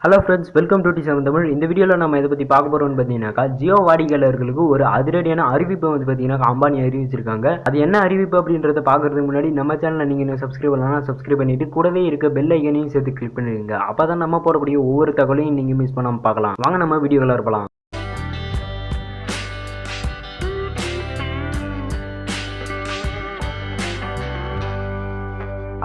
Hello friends, welcome to டி7 தமிழ். இந்த வீடியோவில் நம்ம இதை பற்றி பார்க்க போகிறோம்னு பார்த்தீங்கன்னாக்கா, ஜியோ வாடிக்கையாளர்களுக்கு ஒரு அதிரடியான அறிவிப்பை வந்து பார்த்தீங்கன்னா அம்பானி அறிவிச்சிருக்காங்க. அது என்ன அறிவிப்பு அப்படின்றத பார்க்கறதுக்கு முன்னாடி நம்ம சேனலை நீங்கள் இன்னும் சப்ஸ்கிரைப் பண்ணலாம், சப்ஸ்கிரைப் பண்ணிட்டு கூடவே இருக்க பெல் ஐக்கனையும் சேர்த்து கிளிக் பண்ணிடுங்க. அப்போ தான் நம்ம போடக்கூடிய ஒவ்வொரு தகவலையும் நீங்கள் மிஸ் பண்ணாமல் பார்க்கலாம். வாங்க நம்ம வீடியோவில் இருக்கலாம்.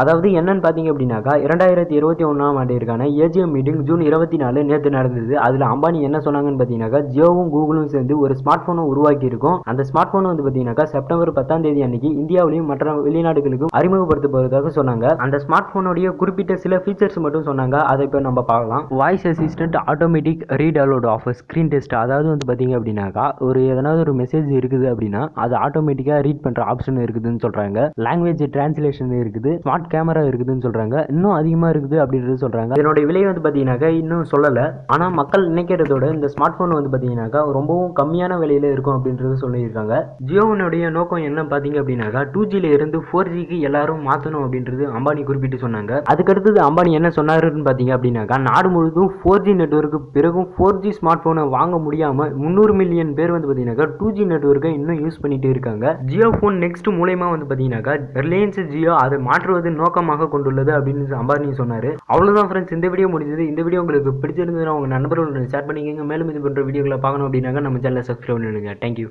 அதாவது என்னன்னு பார்த்தீங்க அப்படின்னாக்கா, 2021ஆம் ஆண்டிற்கான ஏஜிஎம் மீட்டிங் ஜூன் 24 நேற்று நடந்தது. அதில் அம்பானி என்ன சொன்னாங்கன்னு பார்த்தீங்கன்னாக்கா, ஜியோவும் கூகுளும் சேர்ந்து ஒரு ஸ்மார்ட் ஃபோனை உருவாக்கி இருக்கும். அந்த ஸ்மார்ட் ஃபோன் வந்து பார்த்தீங்கன்னாக்கா செப்டம்பர் 10ஆம் தேதி அன்னைக்கு இந்தியாவிலையும் மற்ற வெளிநாடுகளுக்கும் அறிமுகப்படுத்த போவதாக சொன்னாங்க. அந்த ஸ்மார்ட் ஃபோனுடைய குறிப்பிட்ட சில ஃபீச்சர்ஸ் மட்டும் சொன்னாங்க. அதை இப்போ நம்ம பார்க்கலாம். Voice assistant automatic redownload off screen test. அதாவது வந்து பார்த்தீங்க அப்படின்னாக்கா, எதனாவது ஒரு மெசேஜ் இருக்குது அப்படின்னா அது ஆட்டோமேட்டிக்காக ரீட் பண்ணுற ஆப்ஷன் இருக்குதுன்னு சொல்கிறாங்க. லாங்குவேஜ் டிரான்ஸ்லேஷன் இருக்குது, ஸ்மார்ட் கேமரா இருக்குதுன்னு சொல்றாங்க. இன்னும் அதிகமா இருக்குது அப்படின்றது சொல்றாங்க. இதனுடைய விலை வந்து பாத்தீங்கன்னாக்கா இன்னும் சொல்லல. ஆனா மக்கள் நினைக்கிறதோட இந்த ஸ்மார்ட் போன் வந்து பாத்தீங்கன்னாக்கா ரொம்பவும் கம்மியான விலையில இருக்கும் அப்படின்றது சொல்லியிருக்காங்க. ஜியோனுடைய நோக்கம் என்ன பாத்தீங்க அப்படின்னாக்கா 2G இருந்து 4Gக்கு எல்லாரும் மாத்தணும் அப்படின்றது அம்பானி குறிப்பிட்டு சொன்னாங்க. அதுக்கடுத்தது அம்பானி என்ன சொன்னாருன்னு பாத்தீங்க அப்படின்னாக்கா, நாடு முழுவதும் 4G நெட்வொர்க்கு பிறகும் 4G ஸ்மார்ட் போனை வாங்க முடியாம 300 மில்லியன் பேர் வந்து பாத்தீங்கன்னாக்கா 2G நெட்வொர்க்கை இன்னும் யூஸ் பண்ணிட்டு இருக்காங்க. ஜியோ போன் நெக்ஸ்ட் மூலமா வந்து பாத்தீங்கன்னாக்கா ரிலையன்ஸ் ஜியோ அதை மாற்றுவது நோக்கமாக கொண்டுள்ளது அப்படின்னு அம்பானி சொன்னாரு. அவ்வளவுதான் ஃப்ரெண்ட்ஸ், இந்த வீடியோ முடிஞ்சது. இந்த வீடியோ உங்களுக்கு பிடிச்சிருந்ததுன்னா உங்க நண்பர்களுடன் ஷேர் பண்ணிக்கங்க. மேலும் இது போன்ற வீடியோக்களை பார்க்கணும் அப்படின்னாக்க நம்ம சேனலை சப்ஸ்கிரைப் பண்ணிடுங்க. தேங்க்யூ.